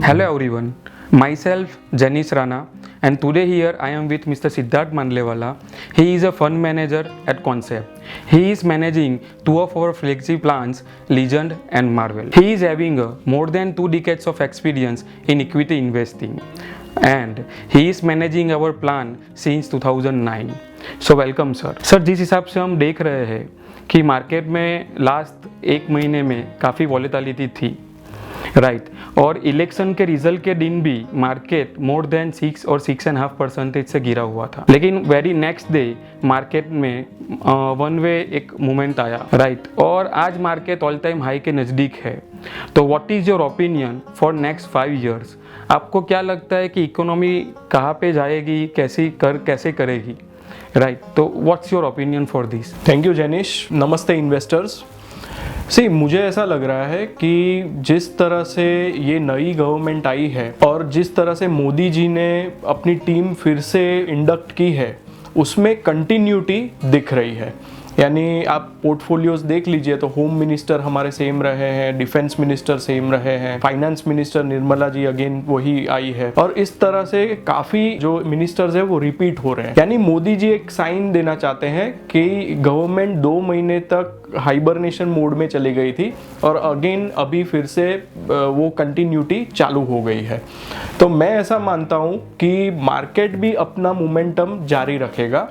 Hello everyone, myself Janish Rana and today here I am with Mr. Siddharth Mandlewala. He is a fund manager at Concept. He is managing two of our flagship plans, Legend and Marvel. He is having more than 2 decades of experience in equity investing and he is managing our plan since 2009. So welcome sir. Sir जिस हिसाब से हम देख रहे हैं कि market में last 1 महीने में काफ़ी वॉलेटिलिटी थी राइट और इलेक्शन के रिजल्ट के दिन भी मार्केट मोर देन 6 और 6.5% से गिरा हुआ था, लेकिन वेरी नेक्स्ट डे मार्केट में वन वे एक मोमेंट आया राइट और आज मार्केट ऑल टाइम हाई के नज़दीक है. तो what is your opinion for next 5 years? आपको क्या लगता है कि इकोनॉमी कहाँ पे जाएगी, कैसे करेगी राइट? तो what's your opinion for this? Thank you Jainish. नमस्ते इन्वेस्टर्स. मुझे ऐसा लग रहा है कि जिस तरह से ये नई गवर्नमेंट आई है और जिस तरह से मोदी जी ने अपनी टीम फिर से इंडक्ट की है उसमें कंटिन्यूटी दिख रही है. यानी आप पोर्टफोलियोज देख लीजिए तो होम मिनिस्टर हमारे सेम रहे हैं, डिफेंस मिनिस्टर सेम रहे हैं, finance minister Nirmala ji again वही आई है और इस तरह से काफ़ी जो मिनिस्टर्स है वो रिपीट हो रहे हैं. यानी मोदी जी एक साइन देना चाहते हैं कि गवर्नमेंट 2 महीने तक हाइबरनेशन मोड में चली गई थी और अगेन अभी फिर से वो कंटिन्यूटी चालू हो गई है. तो मैं ऐसा मानता हूँ कि मार्केट भी अपना मोमेंटम जारी रखेगा,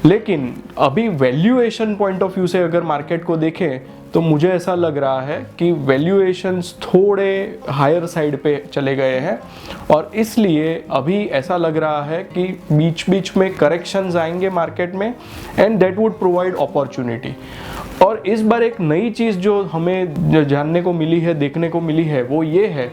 लेकिन अभी वैल्यूएशन पॉइंट ऑफ व्यू से अगर मार्केट को देखें तो मुझे ऐसा लग रहा है कि वैल्यूएशंस थोड़े हायर साइड पे चले गए हैं और इसलिए अभी ऐसा लग रहा है कि बीच बीच में करेक्शंस आएंगे मार्केट में and that would provide opportunity. और इस बार एक नई चीज़ जो हमें जानने को मिली है, देखने को मिली है, वो ये है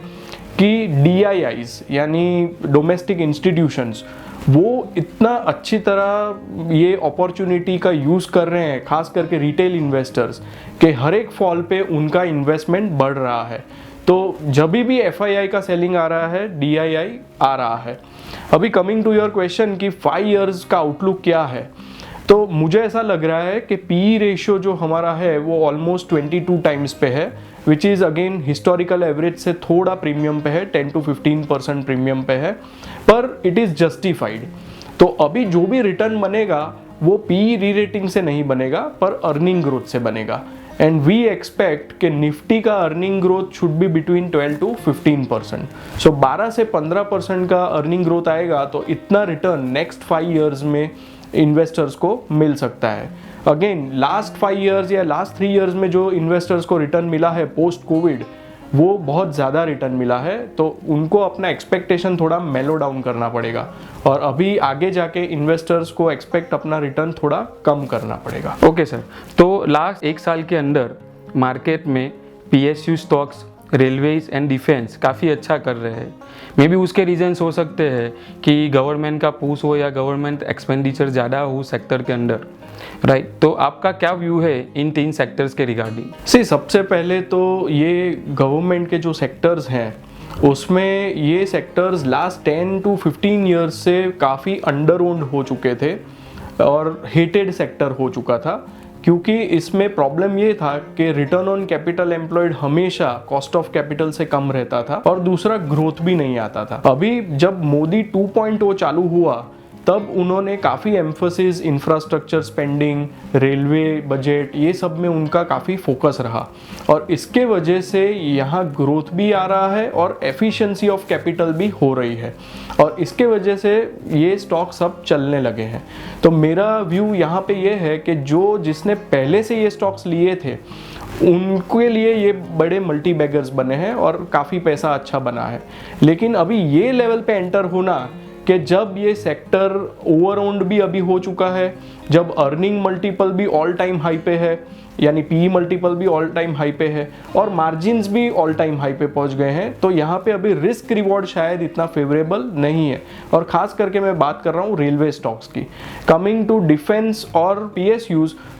कि DIIs यानी डोमेस्टिक इंस्टीट्यूशंस वो इतना अच्छी तरह ये अपॉर्चुनिटी का यूज़ कर रहे हैं, खास करके रिटेल इन्वेस्टर्स के हर एक फॉल पे उनका इन्वेस्टमेंट बढ़ रहा है. तो जब भी FII का सेलिंग आ रहा है, DII आ रहा है. अभी कमिंग टू योर क्वेश्चन कि 5 इयर्स का आउटलुक क्या है, तो मुझे ऐसा लग रहा है कि PE रेशियो जो हमारा है वो ऑलमोस्ट 22 टाइम्स पे है, which is again historical average से थोड़ा प्रीमियम पे है, 10 to 15% प्रीमियम पे है, पर इट इज़ जस्टिफाइड. तो अभी जो भी रिटर्न बनेगा वो PE री रेटिंग से नहीं बनेगा पर अर्निंग ग्रोथ से बनेगा. एंड वी एक्सपेक्ट कि निफ्टी का earning growth should be between 12 to 15%. सो 12 से 15% का अर्निंग ग्रोथ आएगा तो इतना रिटर्न नेक्स्ट 5 इयर्स में इन्वेस्टर्स को मिल सकता है. अगेन लास्ट 5 इयर्स या लास्ट 3 इयर्स में जो इन्वेस्टर्स को रिटर्न मिला है पोस्ट कोविड वो बहुत ज़्यादा रिटर्न मिला है, तो उनको अपना एक्सपेक्टेशन थोड़ा मेलो डाउन करना पड़ेगा और अभी आगे जाके इन्वेस्टर्स को एक्सपेक्ट अपना रिटर्न थोड़ा कम करना पड़ेगा. ओके सर, तो लास्ट 1 साल के अंदर मार्केट में PSU stocks, railways and defence काफ़ी अच्छा कर रहे हैं. मे बी उसके रीजंस हो सकते हैं कि गवर्नमेंट का पुश हो या गवर्नमेंट एक्सपेंडिचर ज़्यादा हो सेक्टर के अंदर राइट. तो आपका क्या व्यू है इन 3 सेक्टर्स के रिगार्डिंग? सबसे पहले तो ये गवर्नमेंट के जो सेक्टर्स हैं उसमें ये सेक्टर्स लास्ट 10 to 15 ईयर्स से काफ़ी अंडर ओन्ड हो चुके थे और हेटेड सेक्टर हो चुका था, क्योंकि इसमें प्रॉब्लम ये था कि रिटर्न ऑन कैपिटल एम्प्लॉयड हमेशा कॉस्ट ऑफ कैपिटल से कम रहता था और दूसरा ग्रोथ भी नहीं आता था. अभी जब मोदी 2.0 चालू हुआ तब उन्होंने काफ़ी emphasis infrastructure spending, railway budget, ये सब में उनका काफ़ी फोकस रहा और इसके वजह से यहाँ ग्रोथ भी आ रहा है और एफिशिएंसी ऑफ कैपिटल भी हो रही है और इसके वजह से ये स्टॉक सब चलने लगे हैं. तो मेरा व्यू यहाँ पे ये है कि जिसने पहले से ये स्टॉक्स लिए थे उनके लिए ये बड़े मल्टी बैगर्स बने हैं और काफ़ी पैसा अच्छा बना है. लेकिन अभी ये लेवल पे एंटर होना कि जब ये सेक्टर ओवर ओन्ड भी अभी हो चुका है, जब अर्निंग मल्टीपल भी ऑल टाइम हाई पे है, यानी PE मल्टीपल भी ऑल टाइम हाई पे है और मार्जिन्स भी ऑल टाइम हाई पे पहुंच गए हैं, तो यहाँ पे अभी रिस्क रिवॉर्ड शायद इतना फेवरेबल नहीं है. और ख़ास करके मैं बात कर रहा हूँ रेलवे स्टॉक्स की. कमिंग टू डिफेंस और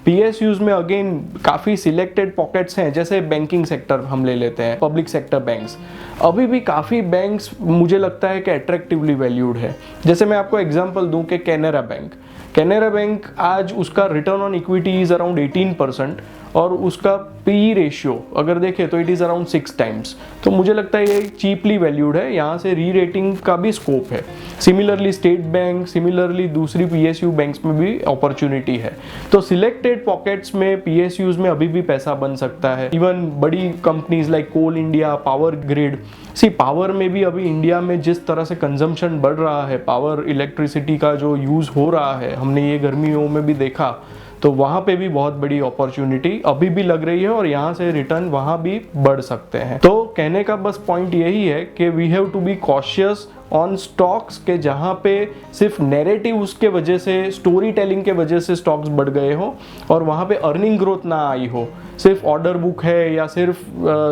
PSUs में अगेन काफ़ी सिलेक्टेड पॉकेट्स हैं, जैसे बैंकिंग सेक्टर हम ले लेते हैं, पब्लिक सेक्टर बैंक्स. अभी भी काफ़ी बैंक्स मुझे लगता है कि अट्रैक्टिवली वैल्यूड है. जैसे मैं आपको एग्जांपल दूं कि कैनरा बैंक आज उसका return on equity is around 18% और उसका पी रेशियो अगर देखें तो इट इज़ अराउंड 6 टाइम्स। तो मुझे लगता है ये चीपली वैल्यूड है, यहाँ से री रेटिंग का भी स्कोप है। सिमिलरली स्टेट बैंक, सिमिलरली दूसरी PSU बैंक्स में भी अपॉर्चुनिटी है। तो सिलेक्टेड पॉकेट्स में PSUs में अभी भी पैसा बन सकता है। इवन बड़ी कंपनीज लाइक कोल इंडिया, पावर ग्रिड, पावर में भी अभी इंडिया में जिस तरह से कंजम्पशन बढ़ रहा है, पावर इलेक्ट्रिसिटी का जो यूज़ हो रहा है, हमने ये गर्मियों में भी देखा, तो वहाँ पे भी बहुत बड़ी अपॉर्चुनिटी अभी भी लग रही है और यहाँ से रिटर्न वहाँ भी बढ़ सकते हैं। तो कहने का बस पॉइंट यही है कि we have to be cautious on stocks के जहाँ पे सिर्फ नैरेटिव उसके वजह से, स्टोरी टेलिंग के वजह से स्टॉक्स बढ़ गए हो और वहाँ पे अर्निंग ग्रोथ ना आई हो, सिर्फ ऑर्डर बुक है या सिर्फ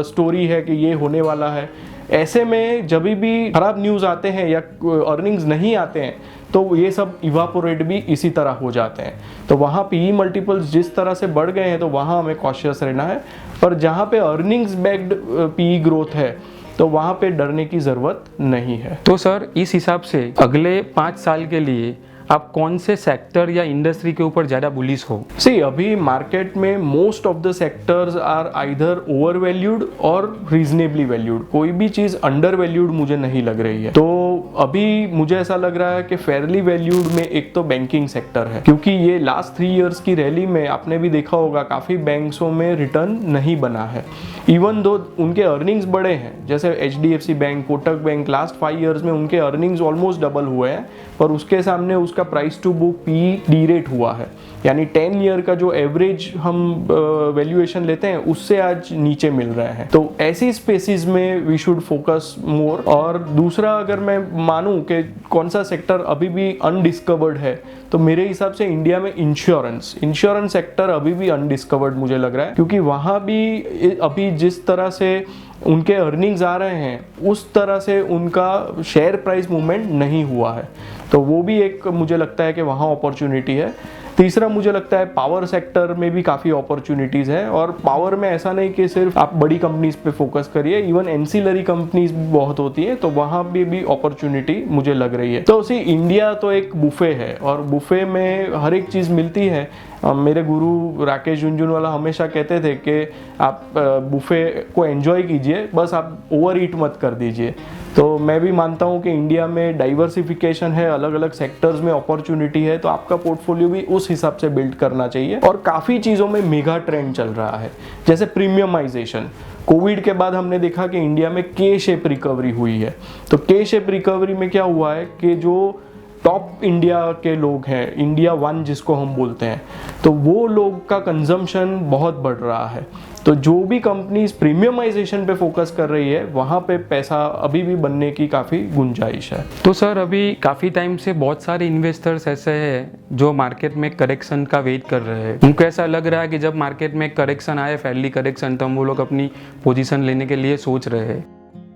स्टोरी है कि ये होने वाला है। ऐसे में जब भी खराब न्यूज़ आते हैं या अर्निंग्स नहीं आते हैं तो ये सब इवापोरेट भी इसी तरह हो जाते हैं। तो वहाँ PE मल्टीपल्स जिस तरह से बढ़ गए हैं तो वहाँ हमें कॉशियस रहना है, पर जहाँ पे अर्निंग्स बैक्ड PE ग्रोथ है तो वहाँ पे डरने की ज़रूरत नहीं है। तो सर इस हिसाब से अगले 5 साल के लिए आप कौन से सेक्टर या इंडस्ट्री के ऊपर ज़्यादा बुलिश हो? अभी मार्केट में most of the sectors are either over valued और रीजनेबली वैल्यूड। कोई भी चीज़ अंडर वैल्यूड मुझे नहीं लग रही है। तो अभी मुझे ऐसा लग रहा है कि फेयरली वैल्यूड में एक तो बैंकिंग सेक्टर है, क्योंकि ये लास्ट 3 इयर्स की रैली में आपने भी देखा होगा काफ़ी बैंक्सों में रिटर्न नहीं बना है। इवन दो उनके अर्निंग्स बड़े हैं, जैसे HDFC bank, Kotak bank, last 5 years में उनके अर्निंग्स ऑलमोस्ट डबल हुए हैं, पर उसके सामने उसका प्राइस टू बुक PE डीरेट हुआ है। यानी 10 ईयर का जो एवरेज हम वैल्यूएशन लेते हैं उससे आज नीचे मिल रहे हैं। तो ऐसी स्पेसिस में वी शुड फोकस मोर। और दूसरा, अगर मैं मानूं कि कौन सा सेक्टर अभी भी अनडिस्कवर्ड है, तो मेरे हिसाब से इंडिया में इंश्योरेंस सेक्टर अभी भी अनडिस्कवर्ड मुझे लग रहा है, क्योंकि वहाँ भी अभी जिस तरह से उनके अर्निंग्स आ रहे हैं उस तरह से उनका शेयर प्राइस मूवमेंट नहीं हुआ है। तो वो भी एक मुझे लगता है कि वहाँ अपॉर्चुनिटी है। तीसरा, मुझे लगता है पावर सेक्टर में भी काफ़ी अपॉर्चुनिटीज़ हैं, और पावर में ऐसा नहीं कि सिर्फ आप बड़ी कंपनीज पे फोकस करिए, इवन एंसिलरी कंपनीज भी बहुत होती हैं, तो वहाँ भी अपॉर्चुनिटी मुझे लग रही है। तो इंडिया तो एक बुफे है और बुफे में हर एक चीज़ मिलती है। मेरे गुरु राकेश झुंझुनवाला हमेशा कहते थे कि आप बुफे को एंजॉय कीजिए, बस आप ओवर ईट मत कर दीजिए। तो मैं भी मानता हूँ कि इंडिया में डाइवर्सिफिकेशन है, अलग अलग सेक्टर्स में अपॉर्चुनिटी है, तो आपका पोर्टफोलियो भी उस हिसाब से बिल्ड करना चाहिए। और काफ़ी चीज़ों में मेगा ट्रेंड चल रहा है, जैसे प्रीमियमाइजेशन। कोविड के बाद हमने देखा कि इंडिया में के शेप रिकवरी हुई है। तो के शेप रिकवरी में क्या हुआ है कि जो टॉप इंडिया के लोग हैं, इंडिया 1 जिसको हम बोलते हैं, तो वो लोग का कंजम्पशन बहुत बढ़ रहा है। तो जो भी कंपनीज प्रीमियमाइजेशन पे फोकस कर रही है वहाँ पे पैसा अभी भी बनने की काफ़ी गुंजाइश है। तो सर अभी काफ़ी टाइम से बहुत सारे इन्वेस्टर्स ऐसे हैं जो मार्केट में करेक्शन का वेट कर रहे हैं। उनको ऐसा लग रहा है कि जब मार्केट में करेक्शन आए, फैली करेक्शन, तब वो लोग अपनी पोजीशन लेने के लिए सोच रहे हैं।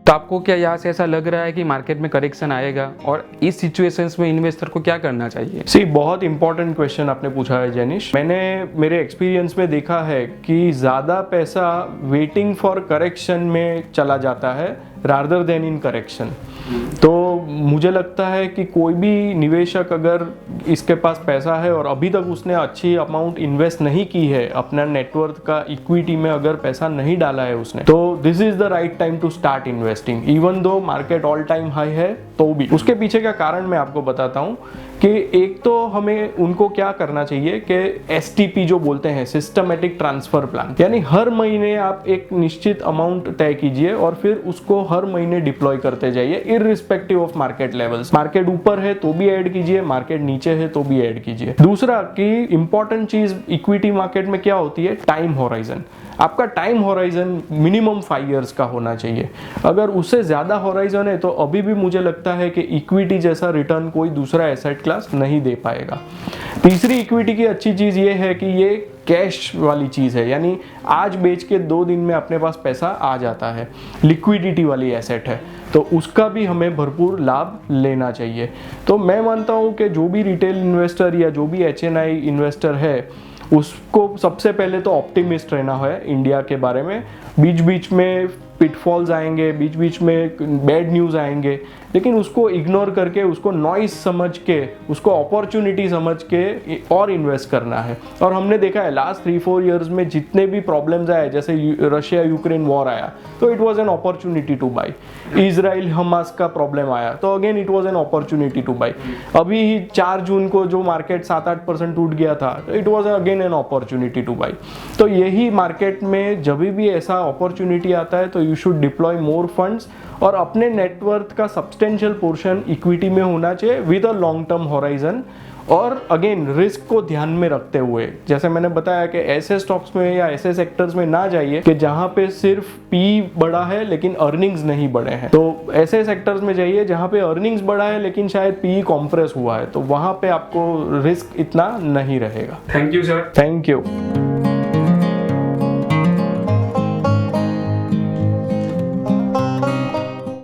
तो आपको क्या यहाँ से ऐसा लग रहा है कि मार्केट में करेक्शन आएगा, और इस सिचुएशंस में इन्वेस्टर को क्या करना चाहिए? बहुत इंपॉर्टेंट क्वेश्चन आपने पूछा है जैनिश। मैंने मेरे एक्सपीरियंस में देखा है कि ज़्यादा पैसा वेटिंग फॉर करेक्शन में चला जाता है रादर देन इन करेक्शन। तो मुझे लगता है कि कोई भी निवेशक अगर इसके पास पैसा है और अभी तक उसने अच्छी अमाउंट इन्वेस्ट नहीं की है, अपना नेटवर्थ का इक्विटी में अगर पैसा नहीं डाला है उसने, तो this is the right time to start investing. Even though market all time high है तो भी। उसके पीछे का कारण मैं आपको बताता हूँ कि एक तो हमें उनको क्या करना चाहिए कि STP जो बोलते हैं, सिस्टमेटिक ट्रांसफर प्लान, यानी हर महीने आप एक निश्चित अमाउंट तय कीजिए और फिर उसको हर महीने डिप्लॉय करते जाइए, irrespective of market levels. Market ऊपर है तो भी ऐड कीजिए, मार्केट नीचे है तो भी ऐड कीजिए। दूसरा कि इंपॉर्टेंट चीज इक्विटी मार्केट में क्या होती है, टाइम होराइजन। आपका टाइम होराइजन मिनिमम 5 इयर्स का होना चाहिए। अगर उससे ज़्यादा होराइजन है तो अभी भी मुझे लगता है कि इक्विटी जैसा रिटर्न कोई दूसरा एसेट क्लास नहीं दे पाएगा। तीसरी इक्विटी की अच्छी चीज़ ये है कि ये कैश वाली चीज़ है, यानी आज बेच के 2 दिन में अपने पास पैसा आ जाता है, लिक्विडिटी वाली एसेट है, तो उसका भी हमें भरपूर लाभ लेना चाहिए। तो मैं मानता हूँ कि जो भी रिटेल इन्वेस्टर या जो भी HNI इन्वेस्टर है उसको सबसे पहले तो ऑप्टिमिस्ट रहना है इंडिया के बारे में। बीच बीच में पिटफॉल्स आएंगे, बीच बीच में बैड न्यूज़ आएंगे, लेकिन उसको इग्नोर करके, उसको नॉइस समझ के, उसको अपॉर्चुनिटी समझ के और इन्वेस्ट करना है। और हमने देखा है लास्ट 3-4 ईयर्स में जितने भी प्रॉब्लम्स आए, जैसे रशिया यूक्रेन वॉर आया तो it was an opportunity two by, Israel Hamas का प्रॉब्लम आया तो again it was an opportunity two by, अभी 4 जून को जो मार्केट 7-8% टूट गया था तो it was again an opportunity two by. तो यही मार्केट में जब भी ऐसा अपॉर्चुनिटी आता है तो you should deploy more funds, और अपने नेटवर्थ का सब्सटेंशियल पोर्शन इक्विटी में होना चाहिए with a long term horizon. और अगेन रिस्क को ध्यान में रखते हुए, जैसे मैंने बताया कि ऐसे स्टॉक्स में या ऐसे सेक्टर्स में ना जाइए कि जहां पे सिर्फ पी बढ़ा है लेकिन अर्निंग्स नहीं बढ़े हैं। तो ऐसे सेक्टर्स में जाइए जहां पे अर्निंग्स बढ़ा है लेकिन शायद पी कॉम्प्रेस हुआ है, तो वहां पे आपको रिस्क इतना नहीं रहेगा। Thank you sir. Thank you.